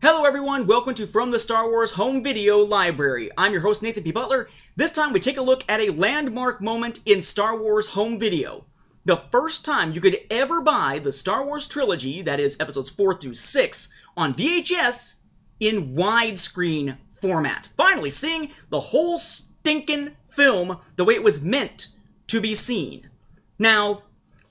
Hello everyone, welcome to From the Star Wars Home Video Library. I'm your host Nathan P. Butler. This time we take a look at a landmark moment in Star Wars home video. The first time you could ever buy the Star Wars Trilogy, that is episodes 4 through 6, on VHS in widescreen format. Finally seeing the whole stinking film the way it was meant to be seen. Now,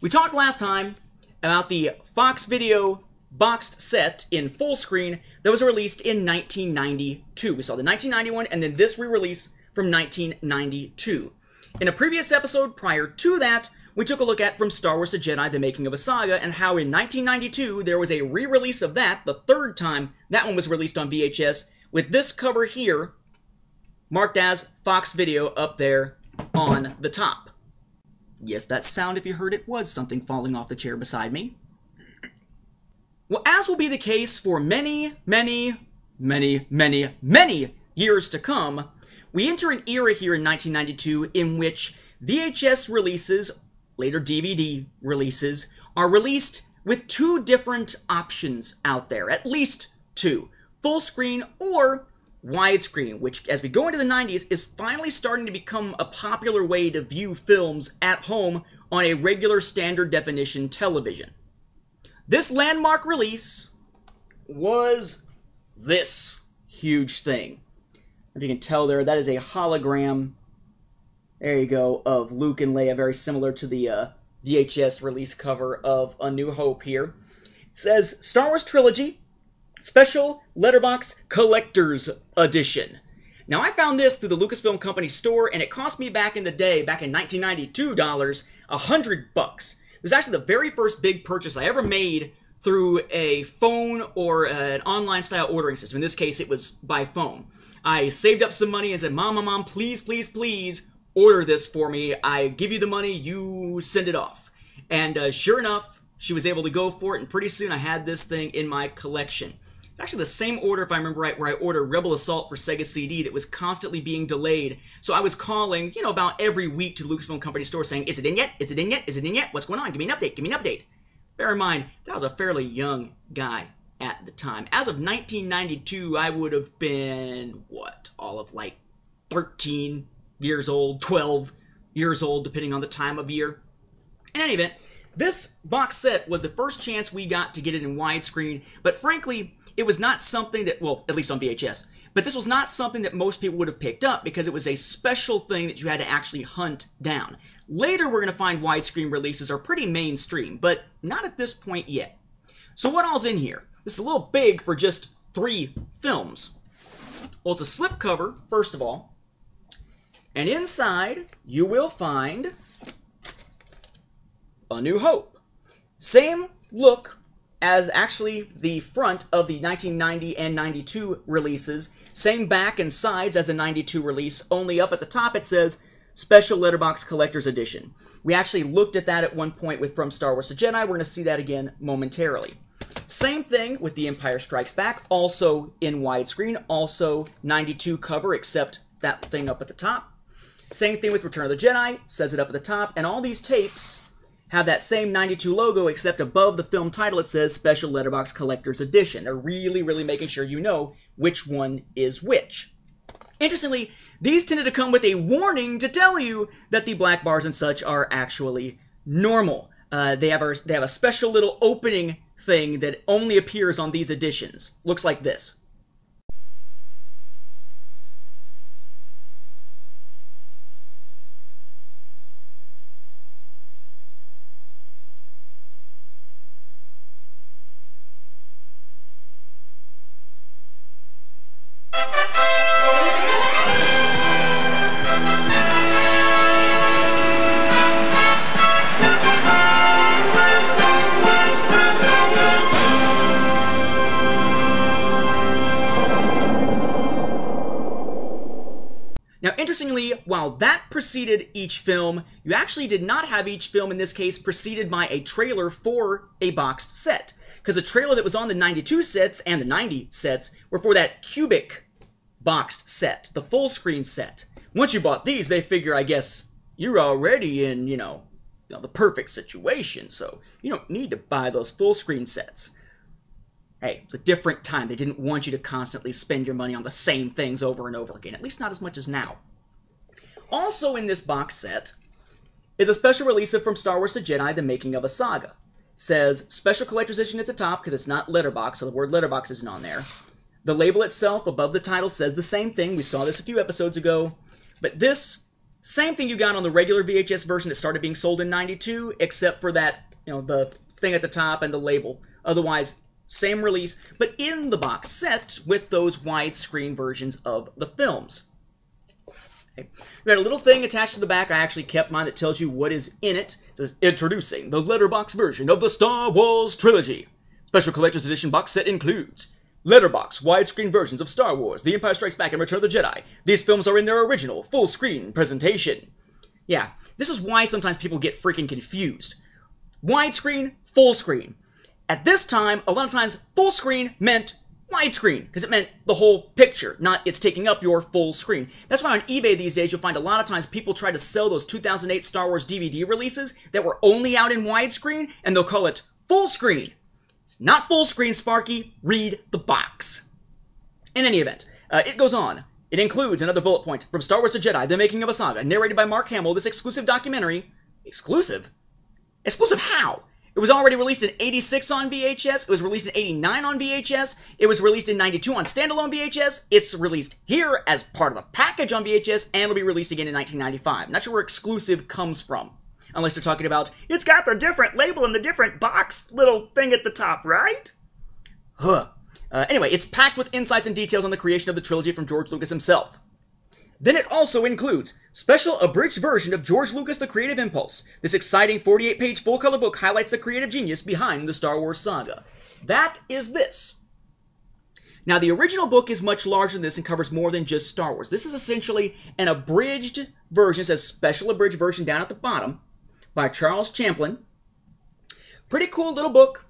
we talked last time about the Fox Video boxed set in full screen that was released in 1992. We saw the 1991 and then this re-release from 1992. In a previous episode prior to that, we took a look at From Star Wars to Jedi, The Making of a Saga, and how in 1992 there was a re-release of that, the third time that one was released on VHS, with this cover here marked as Fox Video up there on the top. Yes, that sound, if you heard it, was something falling off the chair beside me. Well, as will be the case for many years to come, we enter an era here in 1992 in which VHS releases, later DVD releases, are released with two different options out there, at least two. Full screen or widescreen, which as we go into the 90s is finally starting to become a popular way to view films at home on a regular standard definition television. This landmark release was this huge thing. If you can tell there, that is a hologram, there you go, of Luke and Leia, very similar to the VHS release cover of A New Hope here. It says, Star Wars Trilogy, Special Letterbox Collector's Edition. Now, I found this through the Lucasfilm Company store, and it cost me back in the day, back in 1992 dollars, $100. It was actually the very first big purchase I ever made through a phone or an online style ordering system. In this case, it was by phone. I saved up some money and said, Mom, please, please, please order this for me. I give you the money, you send it off. And sure enough, she was able to go for it, and pretty soon I had this thing in my collection. It's actually the same order, if I remember right, where I ordered Rebel Assault for Sega CD that was constantly being delayed. So I was calling, about every week to Lucasfilm Company store saying, is it in yet? Is it in yet? Is it in yet? What's going on? Give me an update. Give me an update. Bear in mind, that was a fairly young guy at the time. As of 1992, I would have been, all of 13 years old, 12 years old, depending on the time of year. In any event, this box set was the first chance we got to get it in widescreen, but frankly, it was not something that, well, at least on VHS, but this was not something that most people would have picked up because it was a special thing that you had to actually hunt down. Later, we're going to find widescreen releases are pretty mainstream, but not at this point yet. So what all's in here? This is a little big for just 3 films. Well, it's a slipcover, first of all, and inside you will find A New Hope. Same look as actually the front of the 1990 and 92 releases. Same back and sides as the 92 release, only up at the top it says Special Letterbox Collector's Edition. We actually looked at that at one point with From Star Wars to Jedi. We're going to see that again momentarily. Same thing with The Empire Strikes Back, also in widescreen, also 92 cover, except that thing up at the top. Same thing with Return of the Jedi, says it up at the top, and all these tapes have that same 92 logo, except above the film title it says Special Letterbox Collector's Edition. They're really making sure you know which one is which. Interestingly, these tended to come with a warning to tell you that the black bars and such are actually normal. They have a special little opening thing that only appears on these editions. Looks like this. Now, interestingly, while that preceded each film, you actually did not have each film, in this case, preceded by a trailer for a boxed set. Because the trailer that was on the 92 sets and the 90 sets were for that cubic boxed set, the full screen set. Once you bought these, they figure, I guess, you're already in, the perfect situation, so you don't need to buy those full screen sets. Hey, it's a different time. They didn't want you to constantly spend your money on the same things over and over again, at least not as much as now. Also in this box set is a special release of From Star Wars to Jedi, The Making of a Saga. It says Special Collector's Edition at the top because it's not Letterbox, so the word Letterbox isn't on there. The label itself above the title says the same thing. We saw this a few episodes ago. But this, same thing you got on the regular VHS version that started being sold in '92, except for that, the thing at the top and the label. Otherwise, same release, but in the box set with those widescreen versions of the films. Okay. We got a little thing attached to the back. I actually kept mine that tells you what is in it. It says, introducing the Letterbox version of the Star Wars Trilogy. Special Collector's Edition box set includes Letterbox widescreen versions of Star Wars, The Empire Strikes Back, and Return of the Jedi. These films are in their original full-screen presentation. Yeah, this is why sometimes people get freaking confused. Widescreen, full screen. At this time, a lot of times, full screen meant widescreen, because it meant the whole picture, not it's taking up your full screen. That's why on eBay these days, you'll find a lot of times people try to sell those 2008 Star Wars DVD releases that were only out in widescreen, and they'll call it full screen. It's not full screen, Sparky. Read the box. In any event, it goes on. It includes another bullet point from Star Wars to Jedi, The Making of a Saga, narrated by Mark Hamill. This exclusive documentary. Exclusive? Exclusive how? It was already released in '86 on VHS. It was released in '89 on VHS. It was released in '92 on standalone VHS. It's released here as part of the package on VHS, and it'll be released again in 1995. Not sure where exclusive comes from. Unless they're talking about, it's got the different label and the different box little thing at the top, right? Huh. Anyway, it's packed with insights and details on the creation of the trilogy from George Lucas himself. Then it also includes special abridged version of George Lucas' The Creative Impulse. This exciting 48-page full-color book highlights the creative genius behind the Star Wars saga. That is this. Now, the original book is much larger than this and covers more than just Star Wars. This is essentially an abridged version. It says special abridged version down at the bottom by Charles Champlin. Pretty cool little book.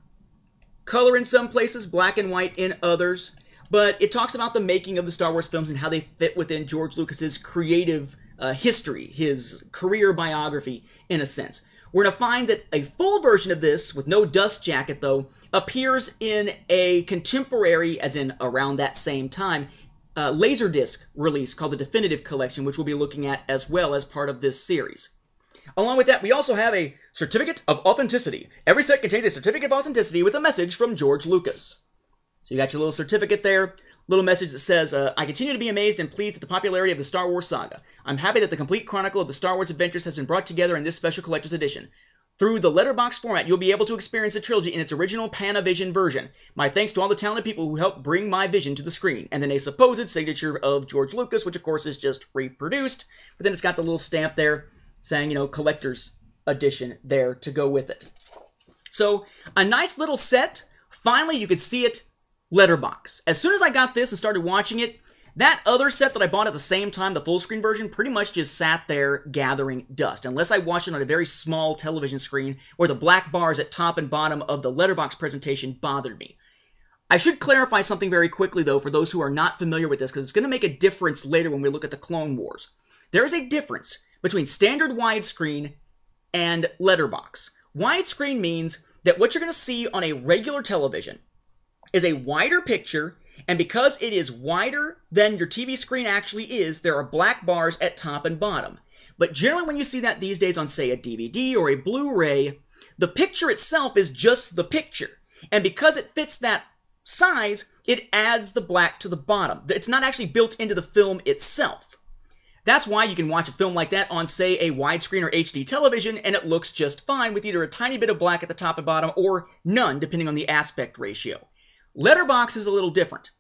Color in some places, black and white in others. But it talks about the making of the Star Wars films and how they fit within George Lucas's creative history, his career biography, in a sense. We're going to find that a full version of this, with no dust jacket though, appears in a contemporary, as in around that same time, Laserdisc release called the Definitive Collection, which we'll be looking at as well as part of this series. Along with that, we also have a Certificate of Authenticity. Every set contains a Certificate of Authenticity with a message from George Lucas. So you got your little certificate there, little message that says, I continue to be amazed and pleased at the popularity of the Star Wars saga. I'm happy that the complete chronicle of the Star Wars adventures has been brought together in this special collector's edition. Through the letterbox format, you'll be able to experience the trilogy in its original Panavision version. My thanks to all the talented people who helped bring my vision to the screen. And then a supposed signature of George Lucas, which of course is just reproduced. But then it's got the little stamp there saying, collector's edition there to go with it. So, a nice little set. Finally, you could see it letterbox. As soon as I got this and started watching it, that other set that I bought at the same time, the full screen version, pretty much just sat there gathering dust. Unless I watched it on a very small television screen where the black bars at top and bottom of the letterbox presentation bothered me. I should clarify something very quickly though for those who are not familiar with this, because it's going to make a difference later when we look at the Clone Wars. There is a difference between standard widescreen and letterbox. Widescreen means that what you're going to see on a regular television is a wider picture, and because it is wider than your TV screen actually is, there are black bars at top and bottom. But generally when you see that these days on, say, a DVD or a Blu-ray, the picture itself is just the picture. And because it fits that size, it adds the black to the bottom. It's not actually built into the film itself. That's why you can watch a film like that on, say, a widescreen or HD television, and it looks just fine with either a tiny bit of black at the top and bottom or none, depending on the aspect ratio. Letterbox is a little different.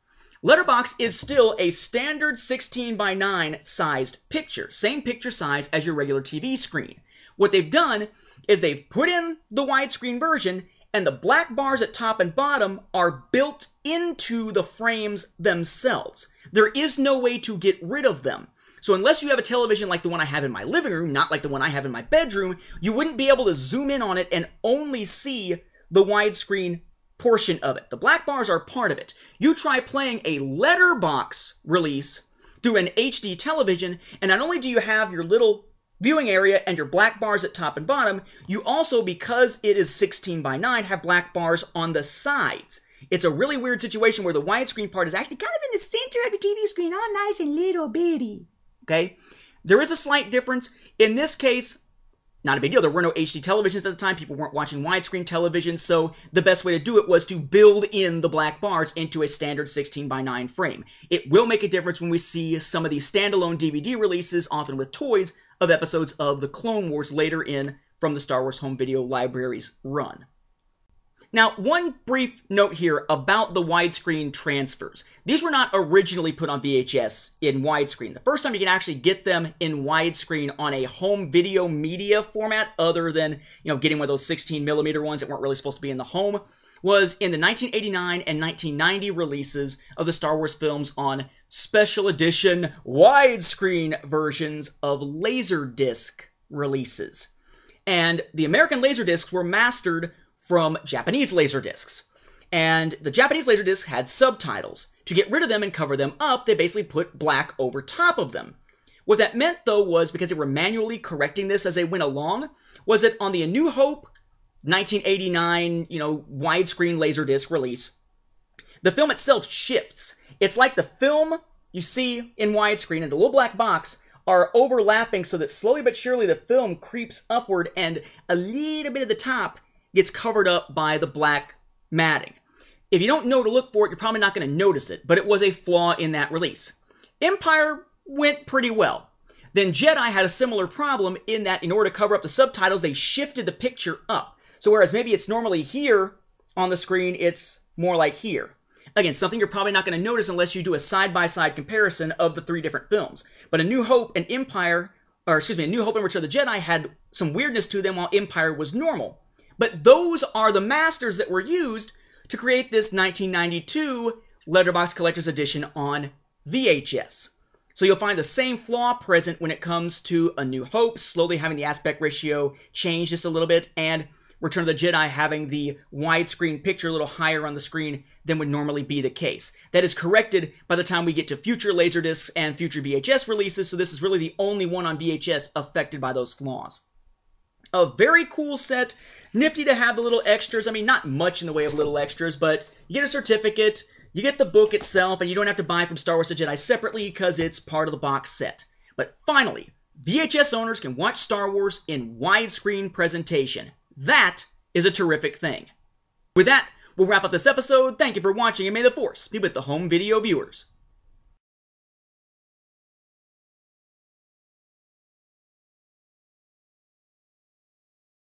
Letterbox is still a standard 16 by 9 sized picture, same picture size as your regular TV screen. What they've done is they've put in the widescreen version, and the black bars at top and bottom are built into the frames themselves. There is no way to get rid of them. So unless you have a television like the one I have in my living room, not like the one I have in my bedroom, you wouldn't be able to zoom in on it and only see the widescreen portion of it. The black bars are part of it. You try playing a letterbox release through an HD television, and not only do you have your little viewing area and your black bars at top and bottom, you also, because it is 16 by 9, have black bars on the sides. It's a really weird situation where the widescreen part is actually kind of in the center of your TV screen, all nice and little bitty. Okay? There is a slight difference. In this case, not a big deal. There were no HD televisions at the time. People weren't watching widescreen television, so the best way to do it was to build in the black bars into a standard 16:9 frame. It will make a difference when we see some of these standalone DVD releases, often with toys, of episodes of the Clone Wars later in from the Star Wars Home Video Library's run. Now, one brief note here about the widescreen transfers. These were not originally put on VHS in widescreen. The first time you can actually get them in widescreen on a home video media format, other than, getting one of those 16mm ones that weren't really supposed to be in the home, was in the 1989 and 1990 releases of the Star Wars films on special edition widescreen versions of Laserdisc releases. And the American Laserdiscs were mastered from Japanese Laserdiscs. And the Japanese Laserdiscs had subtitles. To get rid of them and cover them up, they basically put black over top of them. What that meant, though, was, because they were manually correcting this as they went along, was that on the A New Hope 1989, widescreen Laserdisc release, the film itself shifts. It's like the film you see in widescreen and the little black box are overlapping so that slowly but surely the film creeps upward and a little bit of the top gets covered up by the black matting. If you don't know to look for it, you're probably not going to notice it, but it was a flaw in that release. Empire went pretty well. Then Jedi had a similar problem in that in order to cover up the subtitles, they shifted the picture up. So whereas maybe it's normally here on the screen, it's more like here. Again, something you're probably not going to notice unless you do a side-by-side comparison of the three different films. But A New Hope and A New Hope and Return of the Jedi had some weirdness to them while Empire was normal. But those are the masters that were used to create this 1992 Letterbox Collector's Edition on VHS. So you'll find the same flaw present when it comes to A New Hope, slowly having the aspect ratio change just a little bit, and Return of the Jedi having the widescreen picture a little higher on the screen than would normally be the case. That is corrected by the time we get to future Laserdiscs and future VHS releases, so this is really the only one on VHS affected by those flaws. A very cool set, nifty to have the little extras. I mean, not much in the way of little extras, but you get a certificate, you get the book itself, and you don't have to buy from Star Wars The Jedi separately because it's part of the box set. But finally, VHS owners can watch Star Wars in widescreen presentation. That is a terrific thing. With that, we'll wrap up this episode. Thank you for watching, and may the Force be with the home video viewers.